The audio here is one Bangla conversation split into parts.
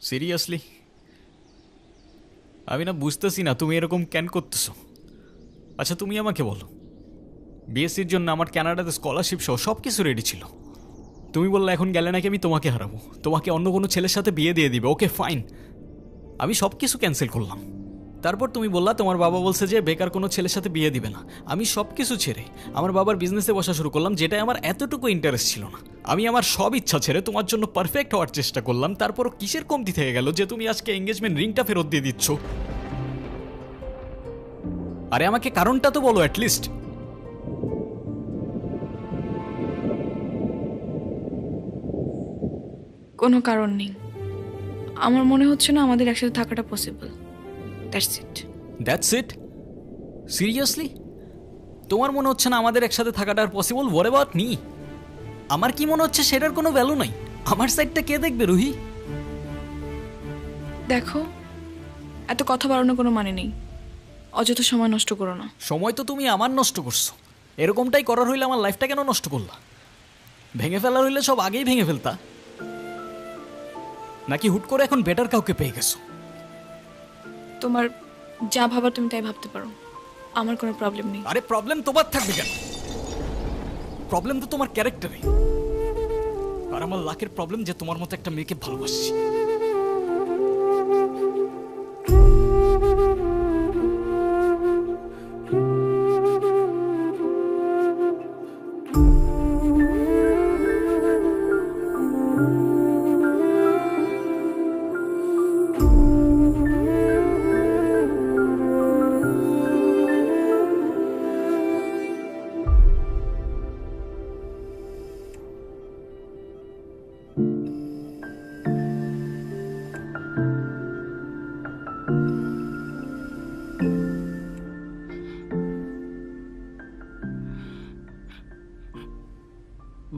সিরিয়াসলি আমি না বুঝতেছি না তুমি এরকম কেন করতেছো। আচ্ছা তুমি আমাকে বলো, বিএসসির জন্য আমার কানাডাতে স্কলারশিপ সহ সব কিছু রেডি ছিল। তুমি বললে এখন গেলে নাকি আমি তোমাকে হারাবো, তোমাকে অন্য কোনো ছেলের সাথে বিয়ে দিয়ে দিবে। ওকে ফাইন, আমি সব কিছু ক্যান্সেল করলাম। তারপর তুমি বললা তোমার বাবা বলছে যে বেকার কোনো ছেলের সাথে বিয়ে দিবে না। আমি সব কিছু ছেড়ে আমার বাবার বিজনেসে বসা শুরু করলাম, যেটাই আমার এতটুকু ইন্টারেস্ট ছিল না। আমি আমার সব ইচ্ছা ছেড়ে তোমার জন্য পারফেক্ট হওয়ার চেষ্টা করলাম। তারপরও কিসের কমতি থেকে গেল যে তুমি আজকে এঙ্গেজমেন্ট রিংটা ফেরত দিয়ে দিচ্ছ? আরে আমাকে কারণটা তো বলো অ্যাটলিস্ট। কোনো কারণ নেই। আমার মনে হচ্ছে না আমাদের একসাথে থাকাটা possible. That's it. That's it? Seriously তোমার মনে হচ্ছে না আমাদের একসাথে থাকাটা আর পসিবল? What about me? আমার কি মনে হচ্ছে সেটার কোনো ভ্যালু নাই? আমার সাইডটা কে দেখবে রুহি? দেখো, এত কথা বাড়ানোর কোনো মানে নেই। অযথা সময় নষ্ট করো না। সময় তো তুমি আমার নষ্ট করছো। এরকমটাই করার হইলে আমার লাইফটা কেন নষ্ট করলা? ভেঙে ফেলার হইলে সব আগেই ভেঙে ফেলতা, নাকি হুট করে এখন বেটার কাউকে পেয়ে গেছো? তোমার যা ভাবার তুমি তাই ভাবতে পারো, আমার কোনো প্রবলেম নেই। আরে প্রবলেম তোমার থাকবে কেন? প্রবলেম তো তোমার ক্যারেক্টারে। আর আমার লাখের প্রবলেম যে তোমার মতো একটা মেয়েকে ভালোবাসছি।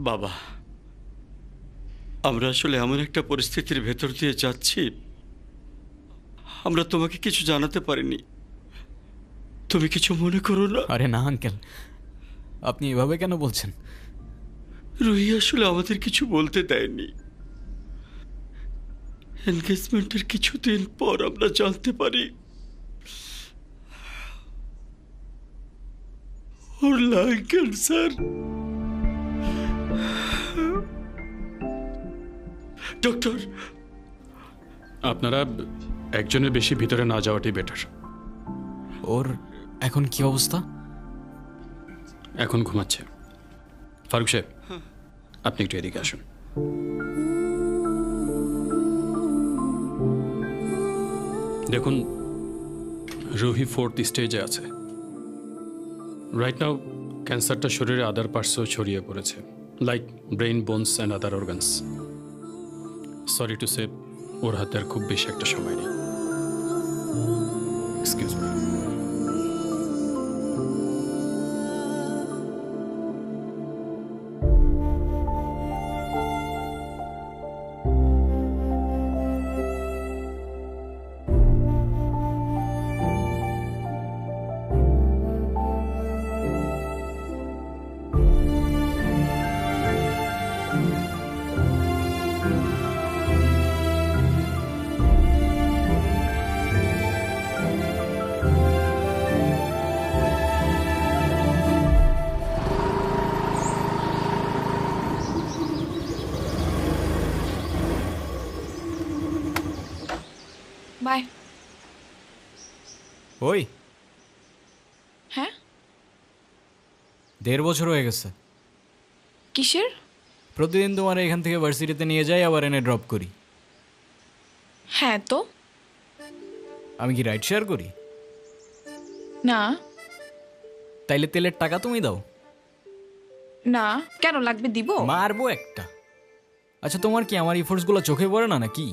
বাবা, আমরা আসলে এমন একটা পরিস্থিতির ভেতর দিয়ে যাচ্ছি, আমরা তোমাকে কিছু জানাতে পারিনি। তুমি কিছু মনে করো না। আরে না আঙ্কেল, আপনি এভাবে কেন বলছেন? রুহি আসলে আমাদের কিছু বলতে দেয়নি। এনগেজমেন্টের কিছুদিন পর আমরা জানতে পারি ওর লাং ক্যান্সার। ডক্টর, আপনারা একজনের বেশি ভিতরে না যাওয়াটাই বেটার। ওর এখন কি অবস্থা? এখন ঘুমাচ্ছে। ফারুক সাহেব, আপনি একটু এদিকে আসুন। দেখুন, রুহি 4th স্টেজে আছে। রাইট নাও ক্যান্সারটা শরীরে আদার পার্টসও ছড়িয়ে পড়েছে, like brain, bones and other organs. Sorry to say, ওর হাতে আর খুব বেশি একটা সময় নেই। Excuse me. বাই। ওই হ্যাঁ? 1.5 বছর হয়ে গেছে। কিসের? প্রতিদিন তোমার এখান থেকে ভার্সিটিতে নিয়ে যাই, আবার এনে ড্রপ করি। হ্যাঁ তো। আমি কি রাইড শেয়ার করি? না। তাইলে তেলের টাকা তুমি দাও। না, কেন লাগবে? দিব। মারবো একটা। আচ্ছা তোমার কি আমার ইফোর্টসগুলো চোখে পড়ে না নাকি?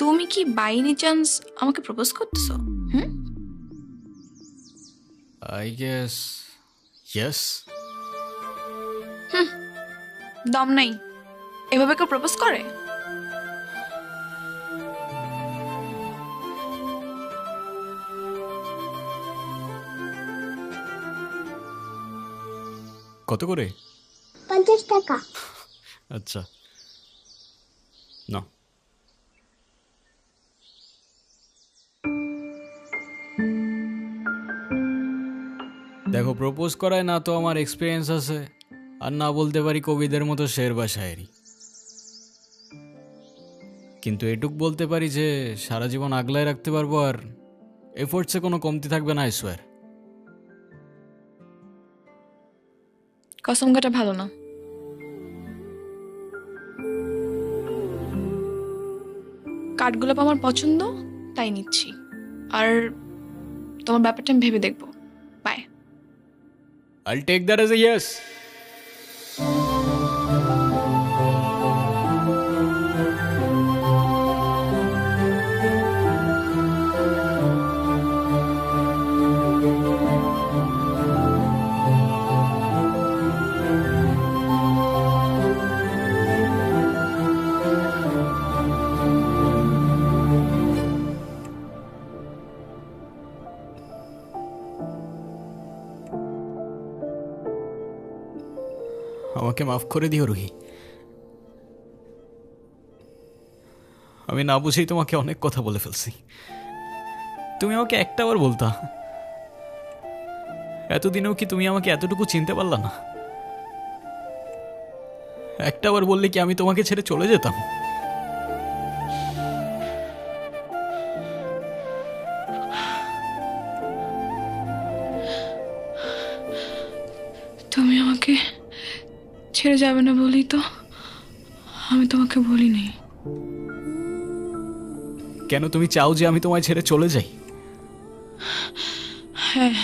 তুমি কি বাই এনি চান্স আমাকে প্রপোজ করতেছো? হুম? I guess yes. দম নাই। এভাবে কেউ প্রপোজ করে? কত করে? টাকা। আচ্ছা না, দেখো প্রপোজ করায় না তো আমার এক্সপিরিয়েন্স আছে, আর না বলতে পারি কবিদের মতো শের বা শায়েরি, কিন্তু এটুক বলতে পারি যে সারা জীবন আগলায় রাখতে পারবো, আর এফোর্টসে কোনো কমতি থাকবে না, আই সোয়ার। কসম কাটা ভালো না। কাঠগোলাপ আমার পছন্দ, তাই নিচ্ছি। আর তোমার ব্যাপারটা আমি ভেবে দেখবো। By. I'll take that as a yes. আমাকে মাফ করে দিও রুহি, আমি না বুঝেই তোমাকে অনেক কথা বলে ফেলছি। তুমি আমাকে একটাবার বলতা, এতদিনেও কি তুমি আমাকে এতটুকু চিনতে পারলা না? একটাবার বললে কি আমি তোমাকে ছেড়ে চলে যেতাম? তুমি আমাকে ছেড়ে যাবে না বলি তো আমি তোমাকে বলিনি। কেন তুমি চাও যে আমি তোমায় ছেড়ে চলে যাই? হ্যাঁ,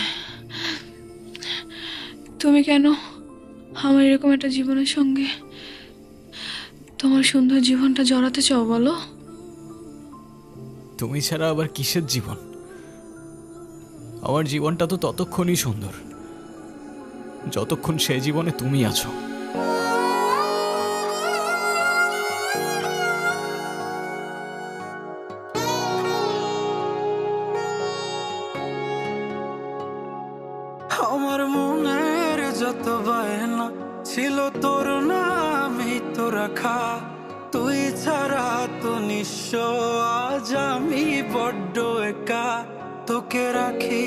তুমি কেন আমার এরকম একটা জীবনের সঙ্গে তোমার সুন্দর জীবনটা জড়াতে চাও বলো? তুমি ছাড়া আবার কিসের জীবন? আমার জীবনটা তো ততক্ষণই সুন্দর যতক্ষণ সে জীবনে তুমি আছো। আমার মনের যত বায়না ছিল তোর নামই তো রাখা, তুই ছাড়া তো নিঃস্ব আজ আমি বড্ড একা। তোকে রাখি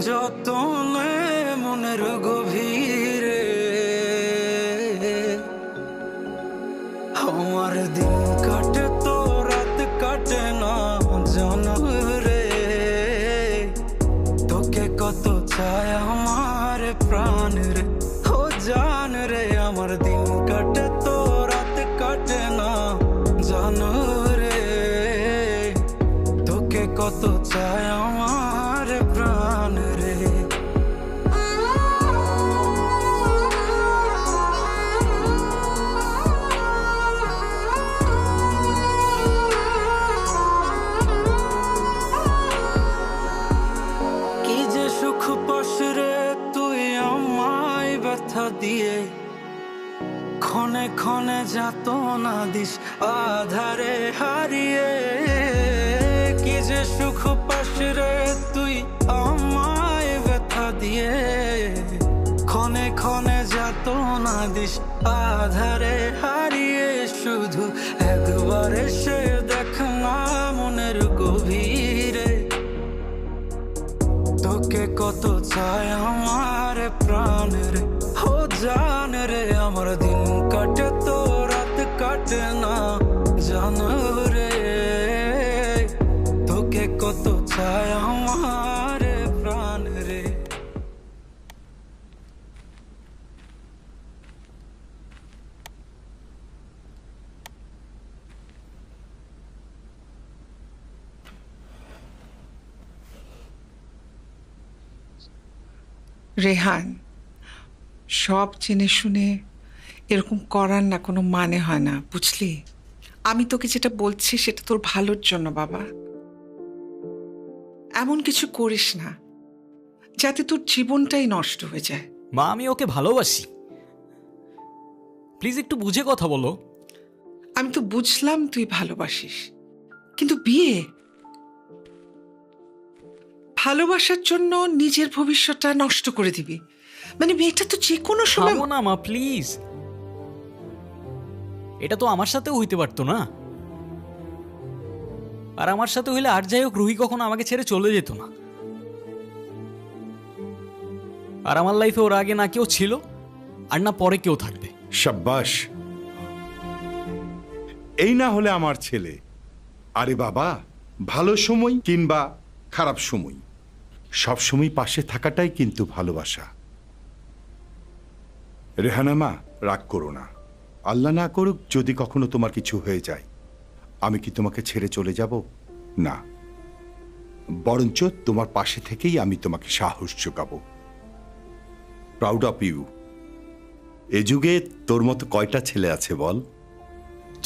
যতনে মনের গভীরে, আমার দিন কাটে তো রাত কাটে না জানো রে। তোকে কত চায় আমার প্রাণ রে, ও জান রে। আমার দিন কাটে তো রাত কাটে না জানো রে। তোকে কত চায় আমার প্রাণ রে। কি যে সুখ পাস রে তুই আমায় ব্যথা দিয়ে, ক্ষণে ক্ষণে যাত না দিস আধারে হারিয়ে। কি যে সুখ পাস রে তুই আমায় ব্যথা দিয়ে, ক্ষণে ক্ষণে যাত না দিস আধারে হারিয়ে। শুধু একবার এসে দেখ না মনের গভীরে, তোকে কত চায় আমার প্রাণ রে, ও জান রে। আমার দিন কাটে তো রাত কাটে না জানো রে। তোকে কত চায় আমার প্রাণ রে। রেহান, সব জেনে শুনে এরকম করার না কোনো মানে হয় না, বুঝলি? আমি তোকে যেটা বলছি সেটা তোর ভালোর জন্য বাবা। এমন কিছু করিস না যাতে তোর জীবনটাই নষ্ট হয়ে যায়। মা, আমি ওকে ভালোবাসি, প্লিজ একটু বুঝে কথা বলো। আমি তো বুঝলাম তুই ভালোবাসিস, কিন্তু বিয়ে, ভালোবাসার জন্য নিজের ভবিষ্যৎটা নষ্ট করে দিবি? মানে মেয়েটা তো যে কোনো সময়। থামো না মা, প্লিজ। এটা তো আমার সাথেও হইতে পারতো না। আর আমার সাথে হইলে আর যাই হোক রুহি কখনো আমাকে ছেড়ে চলে যেত না। আর আমার লাইফে ওর আগে না কেউ ছিল আর না পরে কেউ থাকবে। সাব্বাস, এই না হলে আমার ছেলে। আরে বাবা, ভালো সময় কিংবা খারাপ সময় সব সময় পাশে থাকাটাই কিন্তু ভালোবাসা। রেহানা মা, রাগ করো না। আল্লাহ না করুক যদি কখনো তোমার কিছু হয়ে যায়, আমি কি তোমাকে ছেড়ে চলে যাব? না, বরঞ্চ তোমার পাশে থেকেই আমি তোমাকে সাহস যোগাবো। Proud of you. এ যুগে তোর মতো কয়টা ছেলে আছে বল?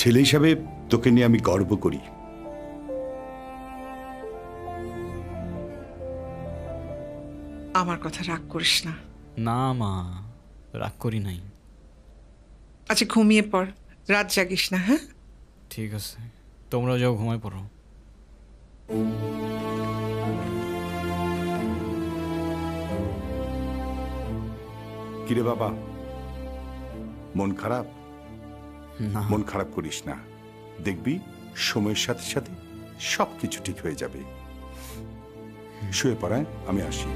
ছেলে হিসাবে তোকে নিয়ে আমি গর্ব করি। আমার কথা রাগ করিস না। না মা, রাগ করি নাই। আচ্ছা ঘুমিয়ে পড়, রাত জাগিস না। হ্যাঁ, ঠিক আছে, তোমরা যাও ঘুমায় পড়ো। কিরে বাবা, মন খারাপ? না মন খারাপ করিস না, দেখবি সময়ের সাথে সাথে সবকিছু ঠিক হয়ে যাবে। শুয়ে পড়ায়, আমি আসি।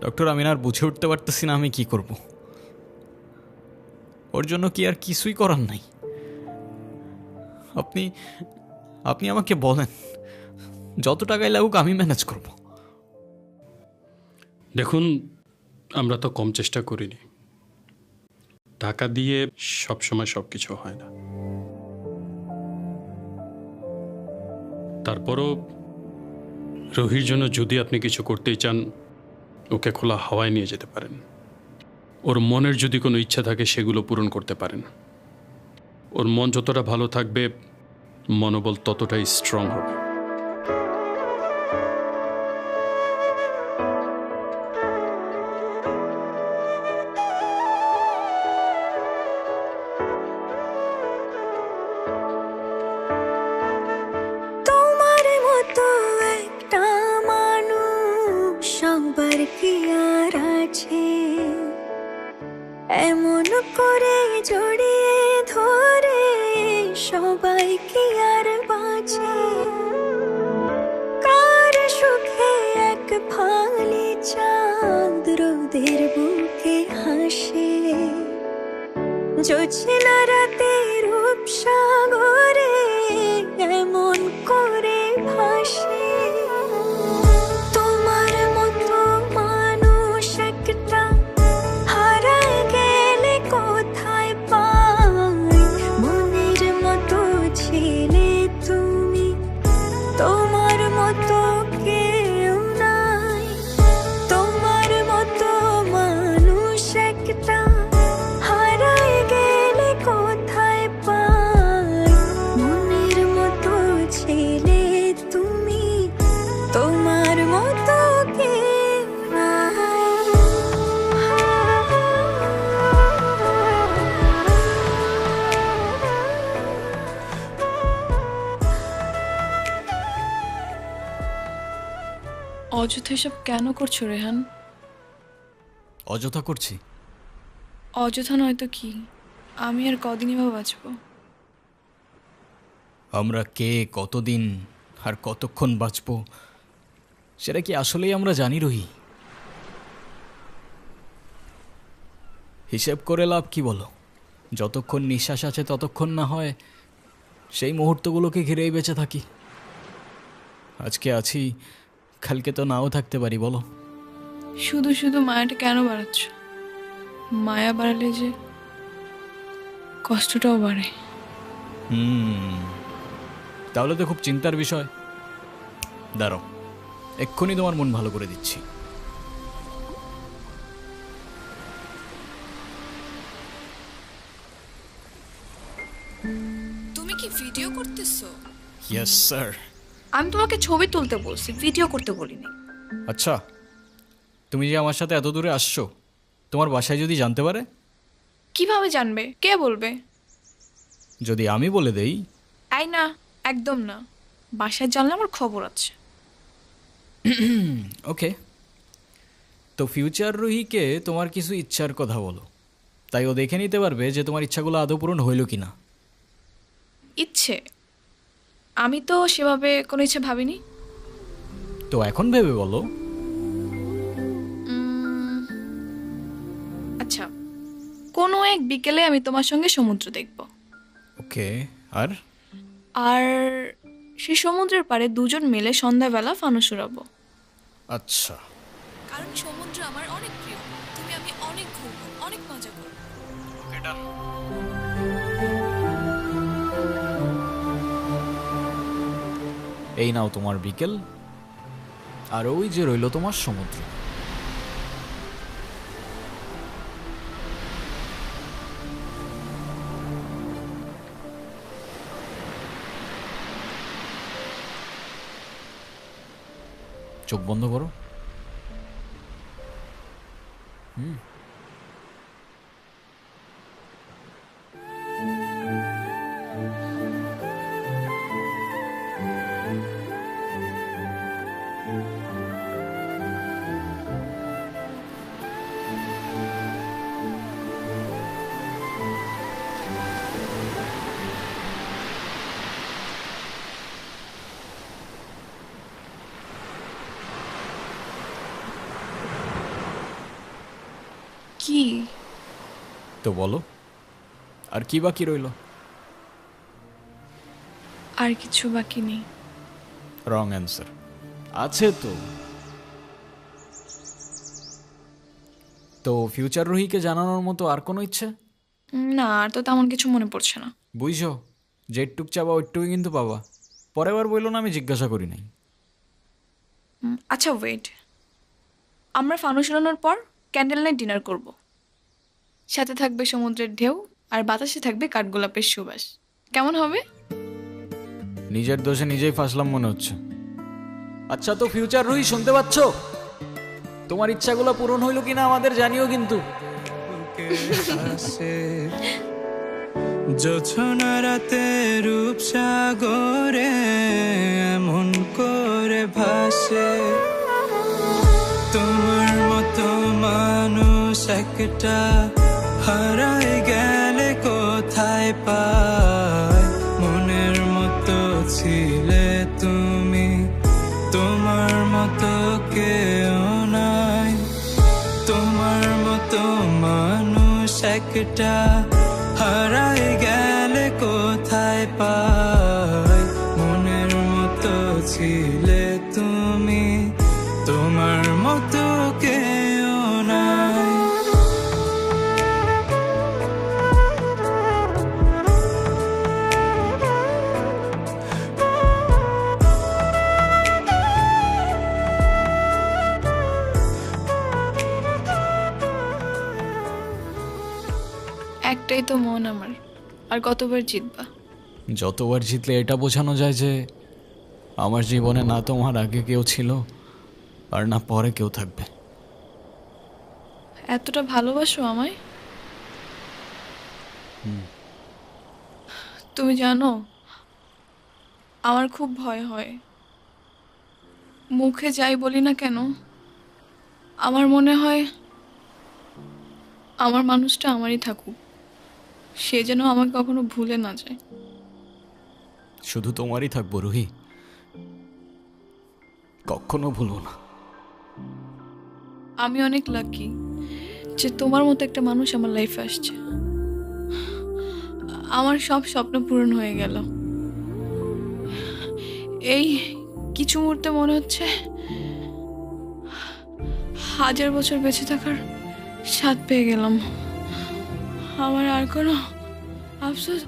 ডক্টর, আমি আর বুঝে উঠতে পারতেছি না আমি কি করব। ওর জন্য কি আর কিছুই করার নাই? আপনি আপনি আমাকে বলেন, যত টাকাই লাগুক আমি ম্যানেজ করব। দেখুন, আমরা তো কম চেষ্টা করিনি। টাকা দিয়ে সবসময় সব কিছু হয় না। তারপরও রোহির জন্য যদি আপনি কিছু করতেই চান, ওকে খোলা হাওয়ায় নিয়ে যেতে পারেন। ওর মনের যদি কোনো ইচ্ছা থাকে সেগুলো পূরণ করতে পারেন। ওর মন যতটা ভালো থাকবে, মনোবল ততটাই স্ট্রং হবে। তোমার মতো একটা মানুষ সবার কি আর আছে, এমন করে জড়িয়ে ধরে সবাই কি আর বাঁচে। কার সুখে এক ফালি চাঁদ রোদের বুকে হাসে, জোছনা রাতে রূপসাগরে এমন করে ভাসে। তোমার মতো মানুষ একটা হারায় গেলে কোথায় পাই, মনের মতো ছেলে তুমি, তোমার মতো কেউ নাই। তোমার মতো মানুষ একটা হারায় গেলে কোথায় পাই, মনের মতো ছেলে তুমি, তোমার মতো কেউ নাই। অযথা এসব কেন করছো রেহান? অযথা করছি? অযথা নয়তো কি? আমি আর কদিনই বা বাঁচবো? আমরা কে, কতদিন আর কতক্ষণ বাঁচব সেটা কি আসলেই আমরা জানি রহি? হিসেব করে লাভ কি বলো? যতক্ষণ নিঃশ্বাস আছে ততক্ষণ না হয় সেই মুহূর্তগুলোকে ঘিরেই বেঁচে থাকি। আজকে আছি, কালকে তো নাও থাকতে পারি, বলো? শুধু শুধু মায়াটা কেন বাড়াচ্ছ? মায়া বাড়ালে যে কষ্টটাও বাড়ে। তাহলে তো খুব চিন্তার বিষয়। দাঁড়াও, এক্ষুনি তোমার মন ভালো করে দিচ্ছি। তুমি কি ভিডিও করতেছো? Yes sir. আমি তোমাকে ছবি তুলতে বলছি, ভিডিও করতে বলিনি। আচ্ছা, তুমি যে আমার সাথে এত দূরে আসছো, তোমার বাসায় যদি জানতে পারে? কিভাবে জানবে? কে বলবে? যদি আমি বলে দেই? আই না, একদম না। বাসায় জানলে আমার খবর আছে। ওকে, তো ফিউচার রুহিকে তোমার কিছু ইচ্ছার কথা বলো, তাই ও দেখে নিতে পারবে যে তোমার ইচ্ছাগুলো আদৌ পূরণ হইল কি না। ইচ্ছে? আমি তো সেভাবে কোনো ইচ্ছে ভাবিনি। তো এখন ভেবে বলো। আচ্ছা, কোনো এক বিকেলে আমি তোমার সঙ্গে সমুদ্র দেখব। ওকে, আর? আর সেই সমুদ্রের পাড়ে দুজন মিলে সন্ধ্যাবেলা ফানুস উড়াবো। আচ্ছা, কারণ সমুদ্র আমার অনেক প্রিয়। তুমি আমি অনেক ঘুরবো, অনেক মজা করবো। এই নাও তোমার বিকেল, আর ওই যে রইল তোমার সমুদ্র। চোখ বন্ধ করো। কি? তো বলো, আর কি বাকি রইল? আর কিছু বাকি নেই। Wrong answer. আছে তো। তো ফিউচার রুহিকে জানানোর মতো আর কোনো ইচ্ছে? না, আর তো তেমন কিছু মনে পড়ছে না। বুঝছো, যেটুক চাবা ওইটুকুই কিন্তু পাবা। পরের বার বললো না আমি জিজ্ঞাসা করি নাই। আচ্ছা ওয়েট, আমরা ফানুস উড়ানোর পর ক্যান্ডেল নাইট ডিনার করব। সাথে থাকবে সমুদ্রের ঢেউ, আর বাতাসে থাকবে কাঠগোলাপের সুবাস। কেমন হবে? নিজের দোষে নিজেই ফাঁসলাম মনে হচ্ছে। আচ্ছা, তো ফিউচার রুহি শুনতে পাচ্ছ? তোমার ইচ্ছাগুলো পূরণ হইল কিনা আমাদের জানিও কিন্তু। জোছনা রাতে রূপসাগরে এমন করে ভাসে, তোমার মতো মানুষ একটা হারায় গেলে কোথায় পায়। মনের মতো ছিলে তুমি, তোমার মতো কেউ নাই। তোমার মতো মানুষ একটা হারায় গেলে কোথায় পায়। মনের মতো ছিলে তুমি, তোমার মতো কেউ নাই। একটাই তো মন আমার, আর কতবার জিতবা? যতবার জিতলে এটা বোঝানো যায় যে আমার জীবনে না তোমার আগে কেউ ছিল, আর না পরে কেউ থাকবে। এতটা ভালোবাসো আমায়? তুমি জানো, আমার খুব ভয় হয়। মুখে যাই বলি না কেন, আমার মনে হয় আমার মানুষটা আমারই থাকুক, সে যেন আমাকে কখনো ভুলে না যায়। শুধু তোমারই থাকবো রুহি, কখনো ভুলবো না। আমি অনেক লাকি যে তোমার মতো একটা মানুষ আমার লাইফে আসছে। আমার সব স্বপ্ন পূরণ হয়ে গেল। এই কিছু মুহূর্তে মনে হচ্ছে 1000 বছর বেঁচে থাকার স্বাদ পেয়ে গেলাম। আমার আর কোনো আফসোস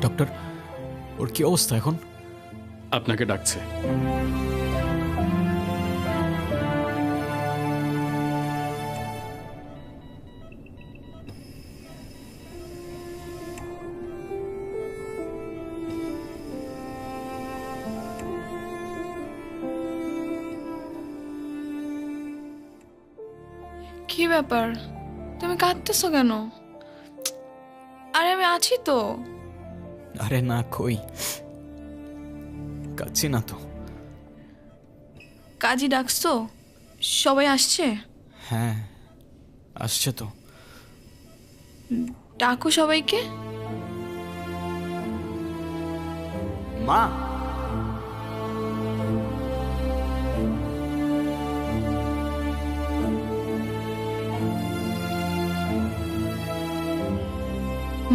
ডক্টর, ওর কি অবস্থা এখন? আপনাকে ডাকছে। কি ব্যাপার, তুমি কাঁদতেছো কেন? আরে আমি আছি তো। আরে না, কই কাচ্ছি না তো। কাজী ডাকছো? সবাই আসছে? হ্যাঁ, আসছে তো। ডাকো সবাইকে। মা,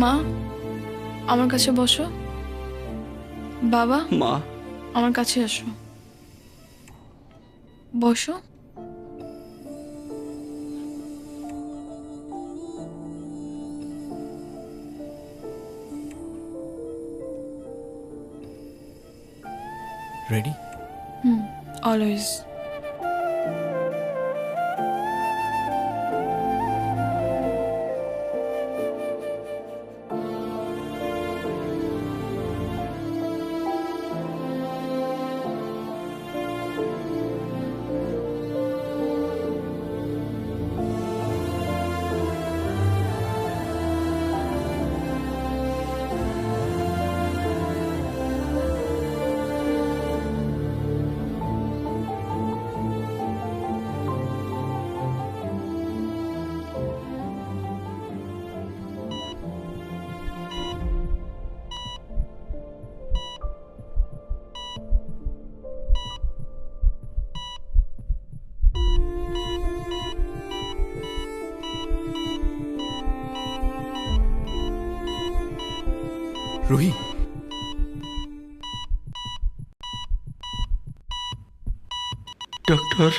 মা আমার কাছে বসো। বাবা মা, আমার কাছে আসো, বসো। রেডি? অলওয়েজ। রুহি, ডক্টর।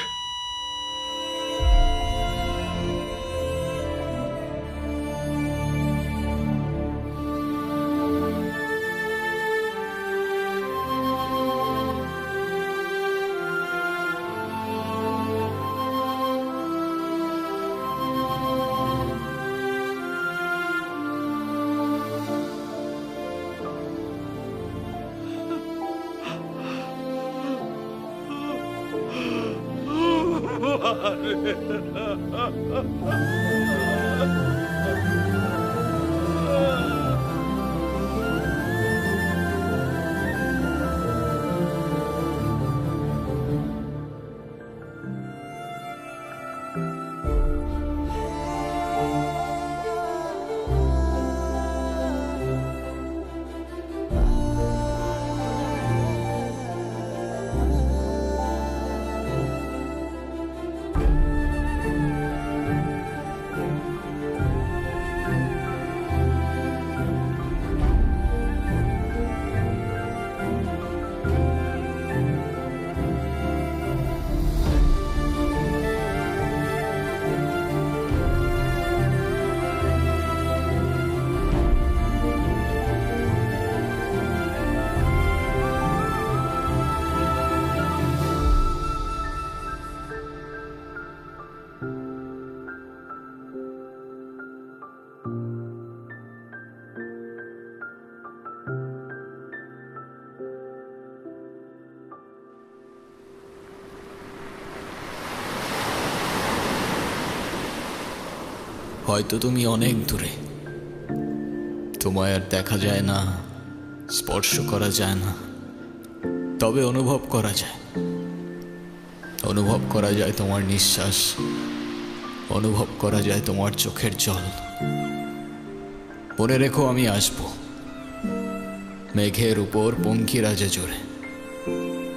হয়তো তুমি অনেক দূরে, তোমায় আর দেখা যায় না, স্পর্শ করা যায় না, তবে অনুভব করা যায়। অনুভব করা যায় তোমার নিঃশ্বাস, অনুভব করা যায় তোমার চোখের জল। মনে রেখো আমি আসব মেঘের উপর পঙ্খিরাজে জোরে,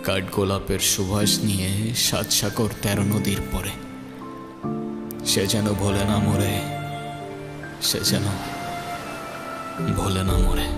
কাঠগোলাপের সুবাস নিয়ে 7 সাগর 13 নদীর পরে। সে যেন ভোলে না মরে, সে যেন ভোলে না মরে।